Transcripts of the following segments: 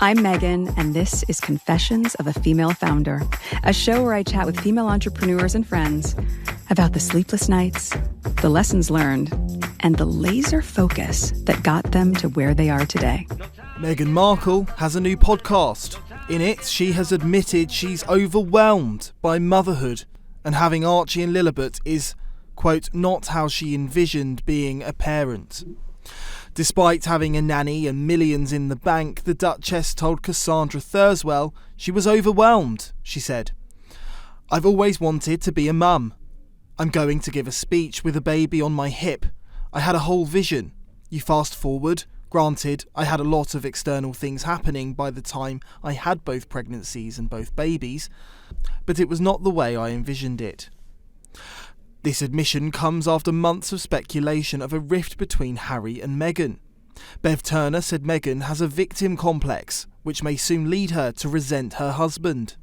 I'm Meghan, and this is Confessions of a Female Founder, a show where I chat with female entrepreneurs and friends about the sleepless nights, the lessons learned, and the laser focus that got them to where they are today. Meghan Markle has a new podcast. In it, she has admitted she's overwhelmed by motherhood, and having Archie and Lilibet is, quote, not how she envisioned being a parent. Despite having a nanny and millions in the bank, the Duchess told Cassandra Thurswell she was overwhelmed, she said. I've always wanted to be a mum. I'm going to give a speech with a baby on my hip. I had a whole vision. You fast forward, granted, I had a lot of external things happening by the time I had both pregnancies and both babies, but it was not the way I envisioned it. This admission comes after months of speculation of a rift between Harry and Meghan. Bev Turner said Meghan has a victim complex, which may soon lead her to resent her husband.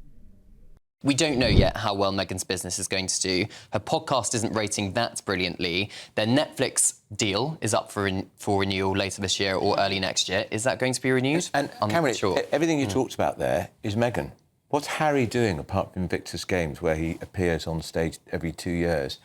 We don't know yet how well Meghan's business is going to do. Her podcast isn't rating that brilliantly. Their Netflix deal is up for renewal later this year or early next year. Is that going to be renewed? And I'm Cameron, not sure. Everything you talked about there is Meghan. What's Harry doing apart from Invictus Games, where he appears on stage every 2 years?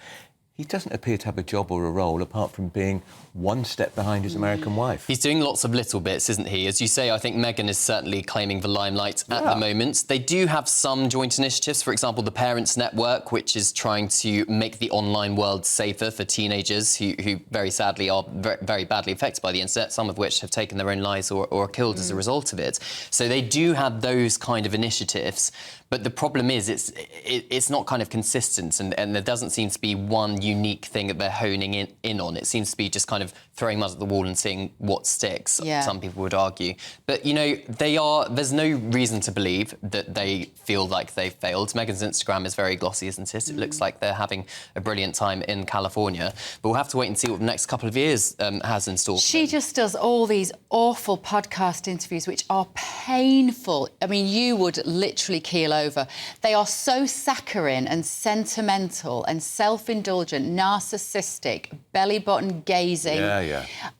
He doesn't appear to have a job or a role apart from being one step behind his American wife. He's doing lots of little bits, isn't he? As you say, I think Meghan is certainly claiming the limelight at the moment. They do have some joint initiatives, for example, the Parents Network, which is trying to make the online world safer for teenagers who very sadly are very badly affected by the internet, some of which have taken their own lives or are killed as a result of it. So they do have those kind of initiatives. But the problem is it's not kind of consistent and there doesn't seem to be one unique thing that they're honing in on. It seems to be just kind of throwing mud at the wall and seeing what sticks, some people would argue. But, you know, there's no reason to believe that they feel like they've failed. Meghan's Instagram is very glossy, isn't it? It looks like they're having a brilliant time in California. But we'll have to wait and see what the next couple of years has in store. She just does all these awful podcast interviews, which are painful. I mean, you would literally keel over. They are so saccharine and sentimental and self-indulgent, narcissistic, belly button gazing.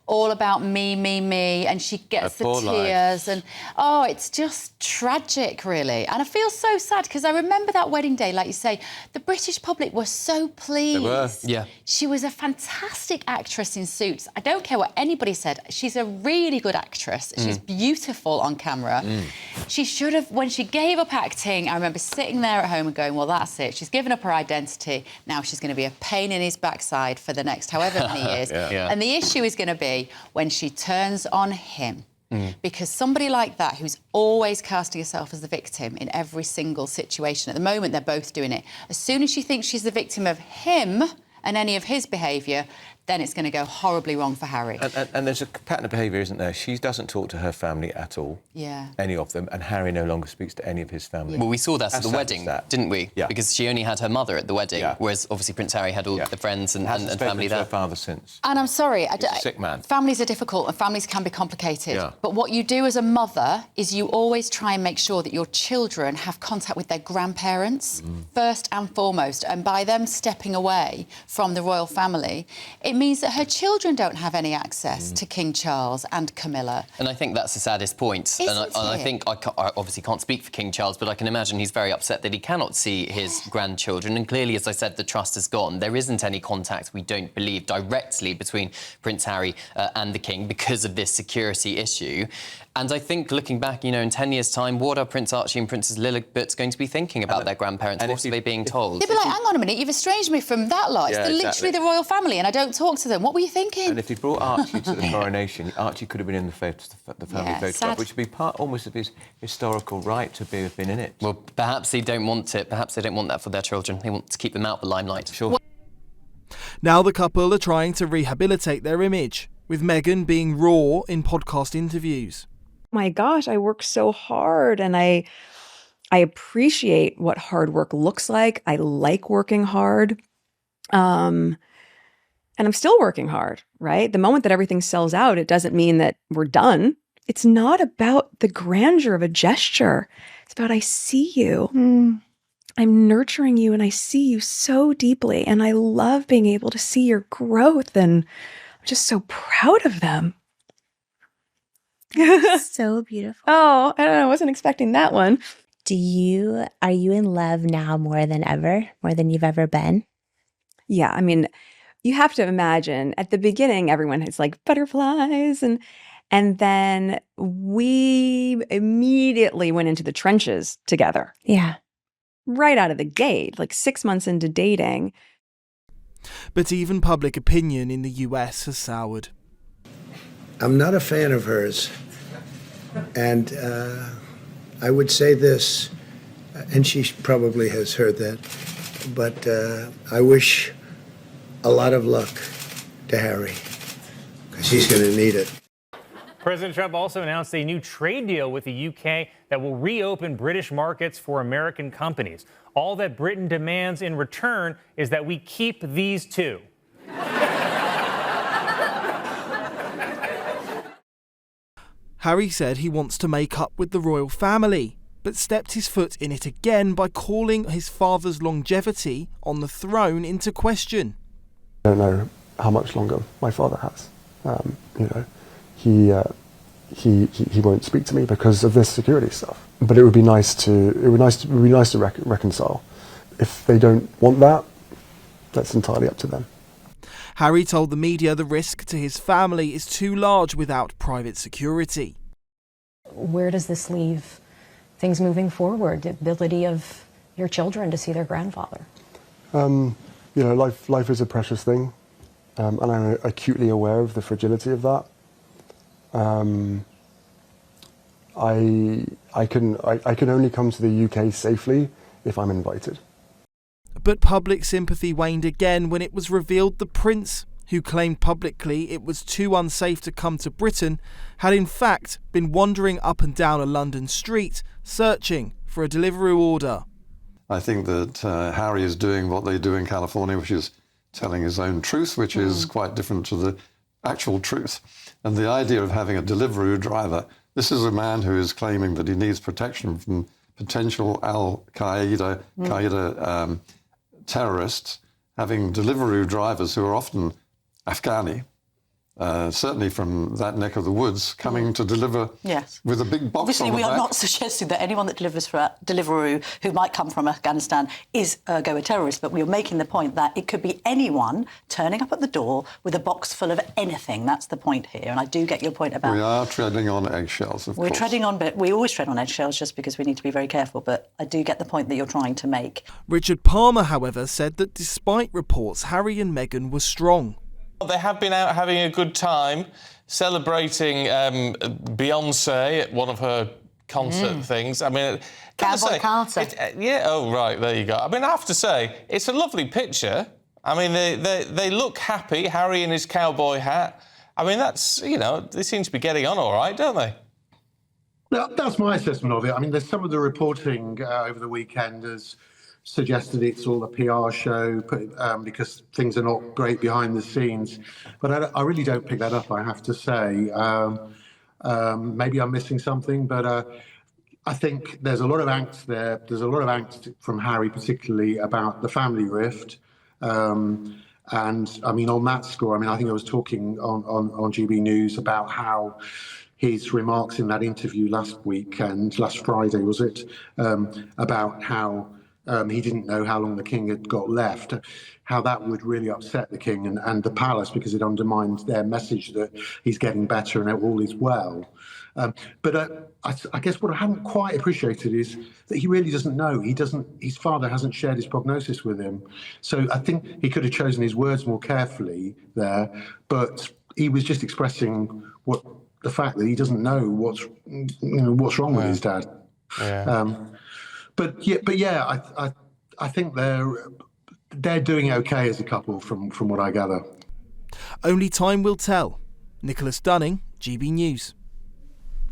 All about me, and she gets the tears and it's just tragic, really. And I feel so sad because I remember that wedding day, like you say, the British public were so pleased. They were. Yeah. She was a fantastic actress in Suits. I don't care what anybody said. She's a really good actress. She's beautiful on camera. She should have, when she gave up acting, I remember sitting there at home and going, well, that's it. She's given up her identity. Now she's going to be a pain in his backside for the next however many years. And the issue is going to be when she turns on him. Because somebody like that, who's always casting herself as the victim in every single situation, at the moment they're both doing it. As soon as she thinks she's the victim of him and any of his behaviour, then it's going to go horribly wrong for Harry. And there's a pattern of behaviour, isn't there? She doesn't talk to her family at all, any of them, and Harry no longer speaks to any of his family. Well, we saw that at the wedding, didn't we? Yeah. Because she only had her mother at the wedding, whereas obviously Prince Harry had all the friends and family there. Her father since. And I'm sorry, He's a sick man. Families are difficult and families can be complicated. But what you do as a mother is you always try and make sure that your children have contact with their grandparents first and foremost. And by them stepping away from the royal family, it means that her children don't have any access to King Charles and Camilla. And I think that's the saddest point. And I think I obviously can't speak for King Charles, but I can imagine he's very upset that he cannot see his grandchildren. And clearly, as I said, the trust is gone. There isn't any contact, we don't believe, directly between Prince Harry and the King because of this security issue. And I think, looking back, you know, in 10 years' time, what are Prince Archie and Princess Lilibet going to be thinking about their grandparents? What are they being told? They'd be like, hang on a minute, you've estranged me from that lot. They're literally the royal family and I don't talk to them. What were you thinking? And if he brought Archie to the coronation, Archie could have been in the family photograph, which would be part almost of his historical right to have been in it. Well, perhaps they don't want it. Perhaps they don't want that for their children. They want to keep them out of the limelight. Sure. Now the couple are trying to rehabilitate their image, with Meghan being raw in podcast interviews. My gosh, I work so hard and I appreciate what hard work looks like. I like working hard. And I'm still working hard, right? The moment that everything sells out, it doesn't mean that we're done. It's not about the grandeur of a gesture. It's about I see you. I'm nurturing you and I see you so deeply. And I love being able to see your growth and I'm just so proud of them. So beautiful. Oh, I don't know. I wasn't expecting that one. Are you in love now more than ever? More than you've ever been? Yeah, I mean, you have to imagine at the beginning, everyone has like butterflies and then we immediately went into the trenches together. Yeah. Right out of the gate, like 6 months into dating. But even public opinion in the US has soured. I'm not a fan of hers. And I would say this, and she probably has heard that, but I wish a lot of luck to Harry, because he's going to need it. President Trump also announced a new trade deal with the UK that will reopen British markets for American companies. All that Britain demands in return is that we keep these two. Harry said he wants to make up with the royal family, but stepped his foot in it again by calling his father's longevity on the throne into question. I don't know how much longer my father has. He won't speak to me because of this security stuff. But it would be nice to reconcile. If they don't want that, that's entirely up to them. Harry told the media the risk to his family is too large without private security. Where does this leave things moving forward? The ability of your children to see their grandfather? Life is a precious thing, and I'm acutely aware of the fragility of that. I can only come to the UK safely if I'm invited. But public sympathy waned again when it was revealed the prince, who claimed publicly it was too unsafe to come to Britain, had in fact been wandering up and down a London street searching for a Deliveroo order. I think that Harry is doing what they do in California, which is telling his own truth, which is quite different to the actual truth. And the idea of having a Deliveroo driver, this is a man who is claiming that he needs protection from potential Al-Qaeda terrorists, having Deliveroo drivers who are often Afghani, certainly from that neck of the woods, coming to deliver with a big box. Obviously, on the we back. are not suggesting that anyone that delivers for Deliveroo who might come from Afghanistan is a terrorist, but we are making the point that it could be anyone turning up at the door with a box full of anything. That's the point here, and I do get your point about... We are treading on eggshells, of course. We're treading on, but we always tread on eggshells just because we need to be very careful, but I do get the point that you're trying to make. Richard Palmer, however, said that despite reports, Harry and Meghan were strong. They have been out having a good time, celebrating Beyoncé at one of her concert things. I mean, Cowboy Carter. Oh, right, there you go. I mean, I have to say, it's a lovely picture. I mean, they look happy, Harry in his cowboy hat. I mean, that's, they seem to be getting on all right, don't they? That's my assessment of it. I mean, there's some of the reporting over the weekend has suggested it's all a PR show because things are not great behind the scenes. But I really don't pick that up, I have to say. Maybe I'm missing something, but I think there's a lot of angst there. There's a lot of angst from Harry, particularly about the family rift. And I mean, on that score, I mean, I think I was talking on GB News about how his remarks in that interview last Friday, was it, about how he didn't know how long the king had got left, how that would really upset the king and the palace because it undermines their message that he's getting better and all is well. But I guess what I haven't quite appreciated is that he really doesn't know. His father hasn't shared his prognosis with him. So I think he could have chosen his words more carefully there, but he was just expressing the fact that he doesn't know what's wrong with his dad. Yeah. But I think they're doing okay as a couple from what I gather. Only time will tell. Nicholas Dunning, GB News.